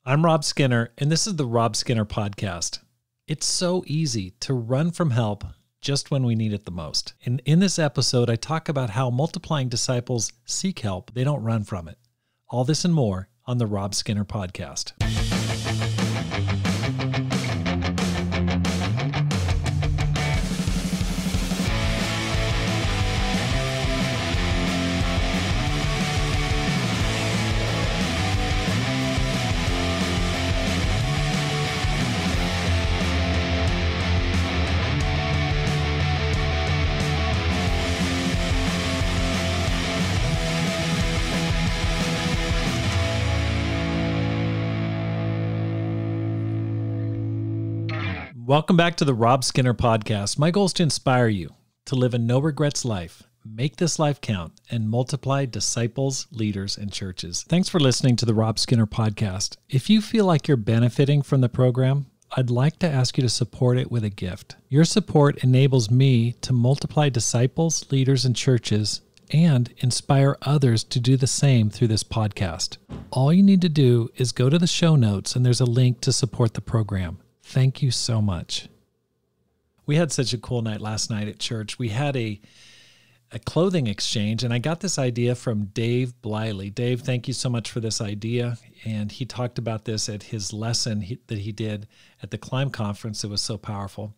I'm Rob Skinner, and this is the Rob Skinner Podcast. It's so easy to run from help just when we need it the most. And in this episode, I talk about how multiplying disciples seek help. They don't run from it. All this and more on the Rob Skinner Podcast. Welcome back to the Rob Skinner Podcast. My goal is to inspire you to live a no-regrets life, make this life count, and multiply disciples, leaders, and churches. Thanks for listening to the Rob Skinner Podcast. If you feel like you're benefiting from the program, I'd like to ask you to support it with a gift. Your support enables me to multiply disciples, leaders, and churches, and inspire others to do the same through this podcast. All you need to do is go to the show notes, and there's a link to support the program. Thank you so much. We had such a cool night last night at church. We had a clothing exchange, and I got this idea from Dave Bliley. Dave, thank you so much for this idea. And he talked about this at his lesson that he did at the Climb Conference. It was so powerful.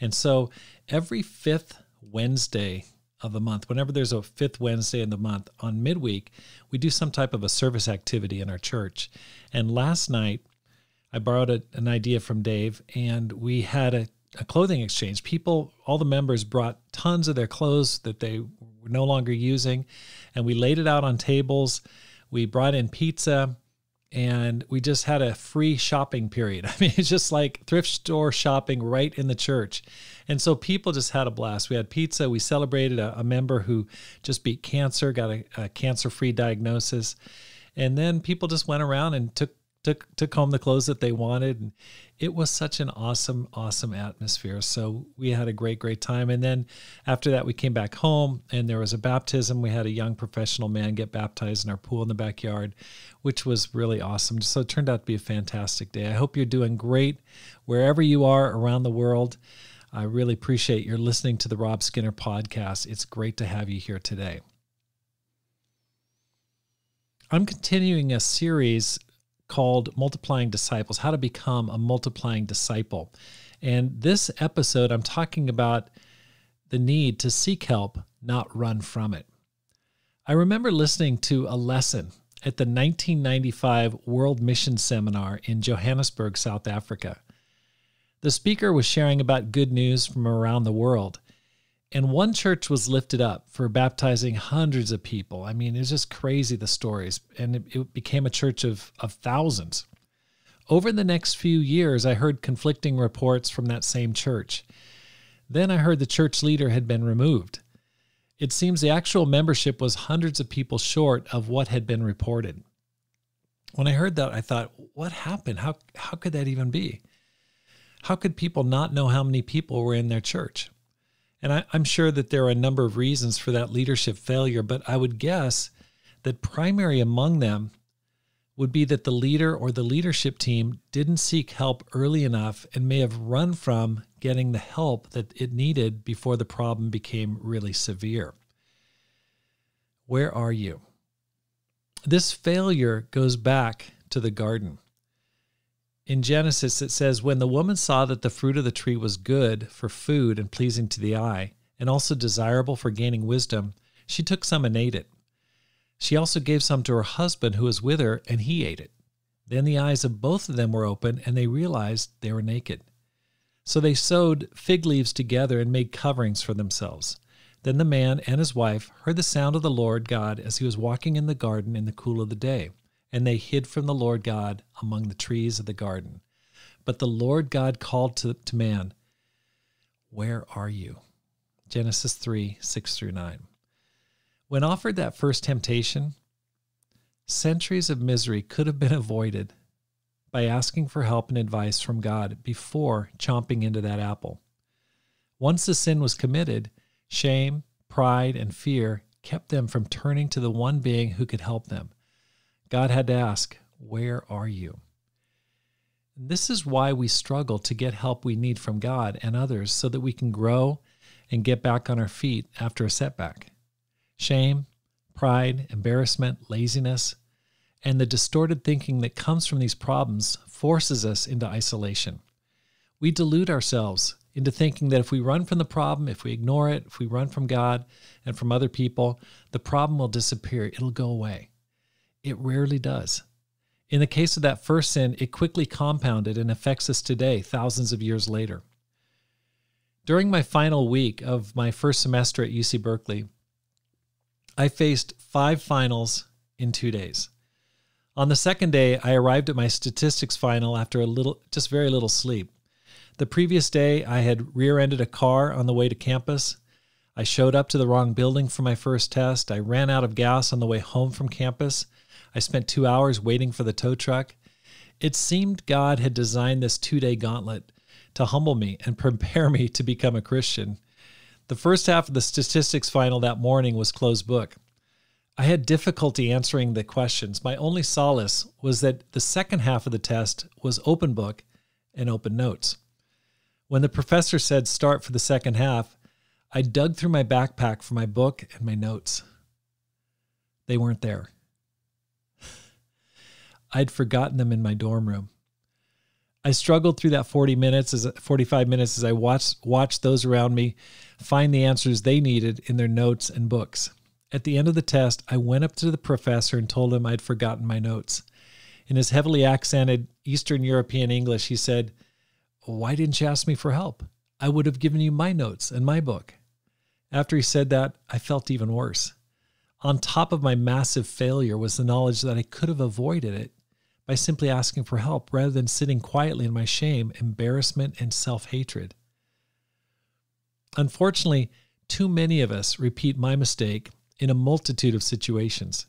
And so every fifth Wednesday of the month, whenever there's a fifth Wednesday in the month, on midweek, we do some type of a service activity in our church. And last night, I borrowed an idea from Dave, and we had a clothing exchange. All the members brought tons of their clothes that they were no longer using, and we laid it out on tables. We brought in pizza, and we just had a free shopping period. I mean, it's just like thrift store shopping right in the church. And so people just had a blast. We had pizza. We celebrated a member who just beat cancer, got a cancer-free diagnosis. And then people just went around and took home the clothes that they wanted. And it was such an awesome atmosphere. So we had a great time. And then after that, we came back home and there was a baptism. We had a young professional man get baptized in our pool in the backyard, which was really awesome. So it turned out to be a fantastic day. I hope you're doing great wherever you are around the world. I really appreciate your listening to the Rob Skinner Podcast. It's great to have you here today. I'm continuing a series called Multiplying Disciples, how to become a multiplying disciple. And this episode, I'm talking about the need to seek help, not run from it. I remember listening to a lesson at the 1995 World Mission Seminar in Johannesburg, South Africa. The speaker was sharing about good news from around the world. And one church was lifted up for baptizing hundreds of people. I mean, it's just crazy, the stories. And it became a church of thousands. Over the next few years, I heard conflicting reports from that same church. Then I heard the church leader had been removed. It seems the actual membership was hundreds of people short of what had been reported. When I heard that, I thought, what happened? How could that even be? How could people not know how many people were in their church? And I'm sure that there are a number of reasons for that leadership failure, but I would guess that primary among them would be that the leader or the leadership team didn't seek help early enough and may have run from getting the help that it needed before the problem became really severe. Where are you? This failure goes back to the garden. In Genesis, it says, when the woman saw that the fruit of the tree was good for food and pleasing to the eye, and also desirable for gaining wisdom, she took some and ate it. She also gave some to her husband who was with her, and he ate it. Then the eyes of both of them were open, and they realized they were naked. So they sewed fig leaves together and made coverings for themselves. Then the man and his wife heard the sound of the Lord God as he was walking in the garden in the cool of the day. And they hid from the Lord God among the trees of the garden. But the Lord God called to man, where are you? Genesis 3, 6-9. When offered that first temptation, centuries of misery could have been avoided by asking for help and advice from God before chomping into that apple. Once the sin was committed, shame, pride, and fear kept them from turning to the one being who could help them. God had to ask, where are you? This is why we struggle to get help we need from God and others so that we can grow and get back on our feet after a setback. Shame, pride, embarrassment, laziness, and the distorted thinking that comes from these problems forces us into isolation. We delude ourselves into thinking that if we run from the problem, if we ignore it, if we run from God and from other people, the problem will disappear. It'll go away. It rarely does. In the case of that first sin, it quickly compounded and affects us today, thousands of years later. During my final week of my first semester at UC Berkeley, I faced 5 finals in 2 days. On the second day, I arrived at my statistics final after just very little sleep. The previous day, I had rear-ended a car on the way to campus. I showed up to the wrong building for my first test. I ran out of gas on the way home from campus. I spent 2 hours waiting for the tow truck. It seemed God had designed this 2-day gauntlet to humble me and prepare me to become a Christian. The first half of the statistics final that morning was closed book. I had difficulty answering the questions. My only solace was that the second half of the test was open book and open notes. When the professor said start for the second half, I dug through my backpack for my book and my notes. They weren't there. I'd forgotten them in my dorm room. I struggled through that 45 minutes as I watched those around me find the answers they needed in their notes and books. At the end of the test, I went up to the professor and told him I'd forgotten my notes. In his heavily accented Eastern European English, he said, "Why didn't you ask me for help? I would have given you my notes and my book." After he said that, I felt even worse. On top of my massive failure was the knowledge that I could have avoided it by simply asking for help rather than sitting quietly in my shame, embarrassment, and self-hatred. Unfortunately, too many of us repeat my mistake in a multitude of situations.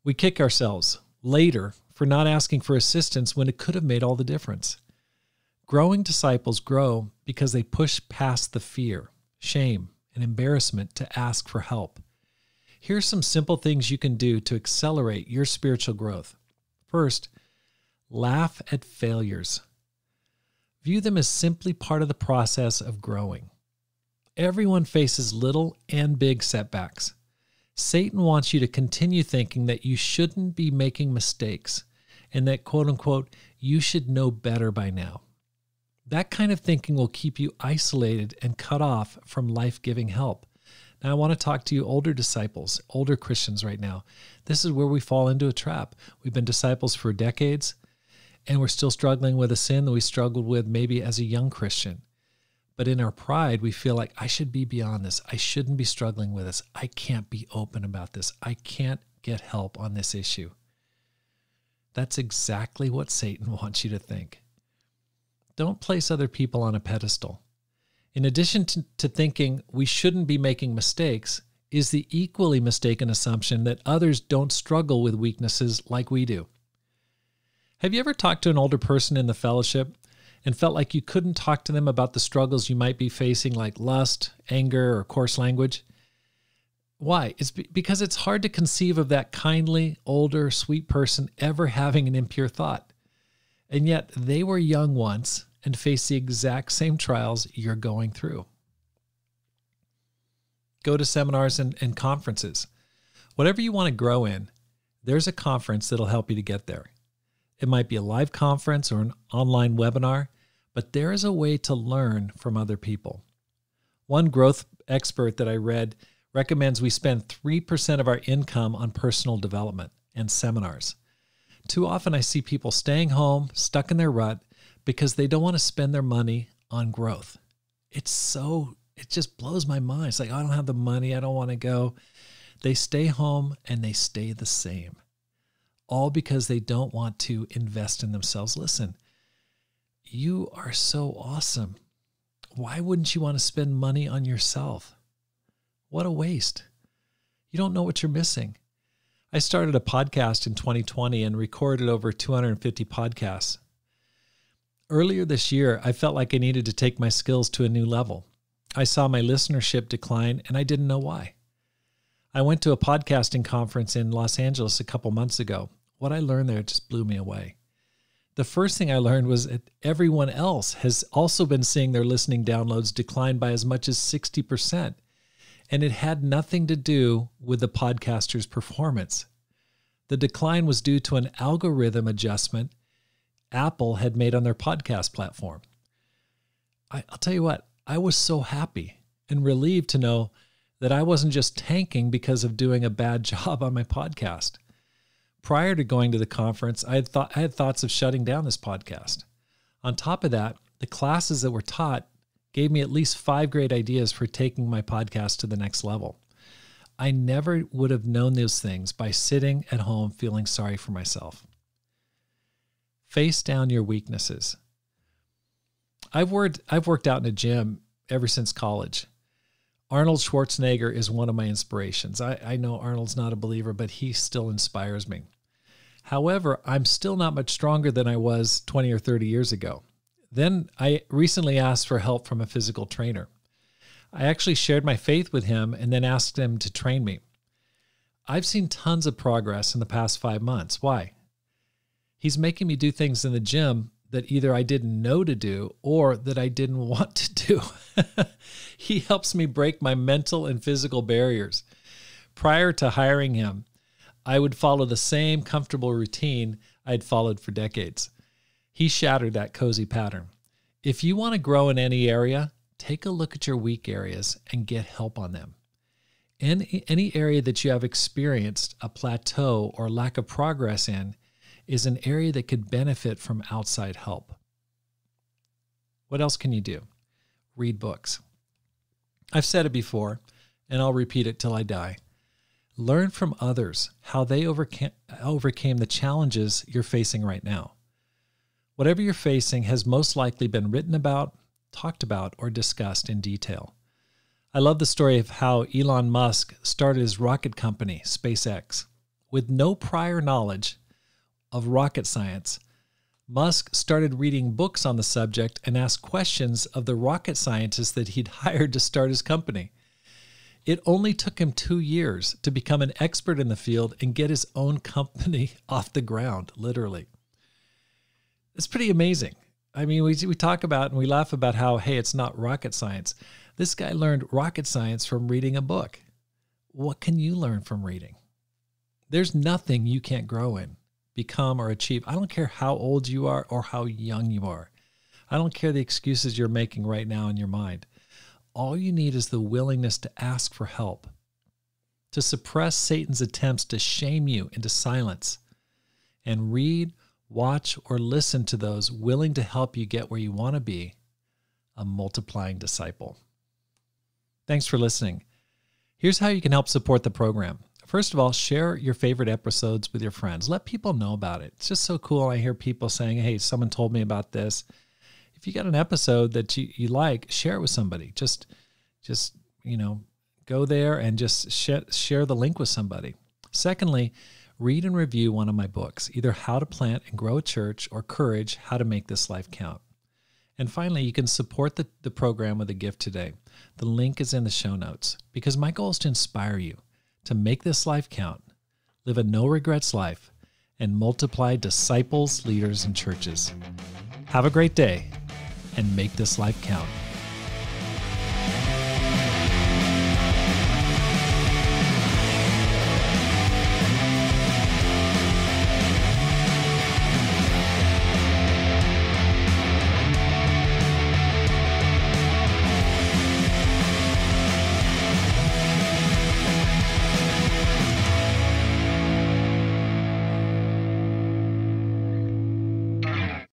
We kick ourselves later for not asking for assistance when it could have made all the difference. Growing disciples grow because they push past the fear, shame, and embarrassment to ask for help. Here's some simple things you can do to accelerate your spiritual growth. First, laugh at failures. View them as simply part of the process of growing. Everyone faces little and big setbacks. Satan wants you to continue thinking that you shouldn't be making mistakes and that, quote unquote, you should know better by now. That kind of thinking will keep you isolated and cut off from life-giving help. Now, I want to talk to you older disciples, older Christians right now. This is where we fall into a trap. We've been disciples for decades, and we're still struggling with a sin that we struggled with maybe as a young Christian. But in our pride, we feel like I should be beyond this. I shouldn't be struggling with this. I can't be open about this. I can't get help on this issue. That's exactly what Satan wants you to think. Don't place other people on a pedestal. In addition to thinking we shouldn't be making mistakes, is the equally mistaken assumption that others don't struggle with weaknesses like we do. Have you ever talked to an older person in the fellowship and felt like you couldn't talk to them about the struggles you might be facing, like lust, anger, or coarse language? Why? It's because it's hard to conceive of that kindly, older, sweet person ever having an impure thought. And yet they were young once and face the exact same trials you're going through. Go to seminars and conferences. Whatever you want to grow in, there's a conference that'll help you to get there. It might be a live conference or an online webinar, but there is a way to learn from other people. One growth expert that I read recommends we spend 3% of our income on personal development and seminars. Too often I see people staying home, stuck in their rut, because they don't want to spend their money on growth. It just blows my mind. It's like, I don't have the money. I don't want to go. They stay home and they stay the same. All because they don't want to invest in themselves. Listen, you are so awesome. Why wouldn't you want to spend money on yourself? What a waste. You don't know what you're missing. I started a podcast in 2020 and recorded over 250 podcasts. Earlier this year, I felt like I needed to take my skills to a new level. I saw my listenership decline, and I didn't know why. I went to a podcasting conference in Los Angeles a couple months ago. What I learned there just blew me away. The first thing I learned was that everyone else has also been seeing their listening downloads decline by as much as 60%. And it had nothing to do with the podcaster's performance. The decline was due to an algorithm adjustment Apple had made on their podcast platform. I'll tell you what, I was so happy and relieved to know that I wasn't just tanking because of doing a bad job on my podcast. Prior to going to the conference, I had thoughts of shutting down this podcast. On top of that, the classes that were taught gave me at least 5 great ideas for taking my podcast to the next level. I never would have known those things by sitting at home feeling sorry for myself. Face down your weaknesses. I've worked out in a gym ever since college. Arnold Schwarzenegger is one of my inspirations. I know Arnold's not a believer, but he still inspires me. However, I'm still not much stronger than I was 20 or 30 years ago. Then I recently asked for help from a physical trainer. I actually shared my faith with him and then asked him to train me. I've seen tons of progress in the past 5 months. Why? He's making me do things in the gym that either I didn't know to do or that I didn't want to do. He helps me break my mental and physical barriers. Prior to hiring him, I would follow the same comfortable routine I'd followed for decades. He shattered that cozy pattern. If you want to grow in any area, take a look at your weak areas and get help on them. In any area that you have experienced a plateau or lack of progress in is an area that could benefit from outside help. What else can you do? Read books. I've said it before, and I'll repeat it till I die. Learn from others how they overcame the challenges you're facing right now. Whatever you're facing has most likely been written about, talked about, or discussed in detail. I love the story of how Elon Musk started his rocket company, SpaceX. With no prior knowledge of rocket science, Musk started reading books on the subject and asked questions of the rocket scientists that he'd hired to start his company. It only took him 2 years to become an expert in the field and get his own company off the ground, literally. It's pretty amazing. I mean, we talk about and we laugh about how, hey, it's not rocket science. This guy learned rocket science from reading a book. What can you learn from reading? There's nothing you can't grow in, become, or achieve. I don't care how old you are or how young you are. I don't care the excuses you're making right now in your mind. All you need is the willingness to ask for help, to suppress Satan's attempts to shame you into silence, and read, watch, or listen to those willing to help you get where you want to be, a multiplying disciple. Thanks for listening. Here's how you can help support the program. First of all, share your favorite episodes with your friends. Let people know about it. It's just so cool. I hear people saying, hey, someone told me about this. If you got an episode that you like, share it with somebody. Just go there and just share the link with somebody. Secondly, read and review one of my books, either How to Plant and Grow a Church or Courage, How to Make This Life Count. And finally, you can support the program with a gift today. The link is in the show notes because my goal is to inspire you to make this life count, live a no-regrets life, and multiply disciples, leaders, and churches. Have a great day and make this life count.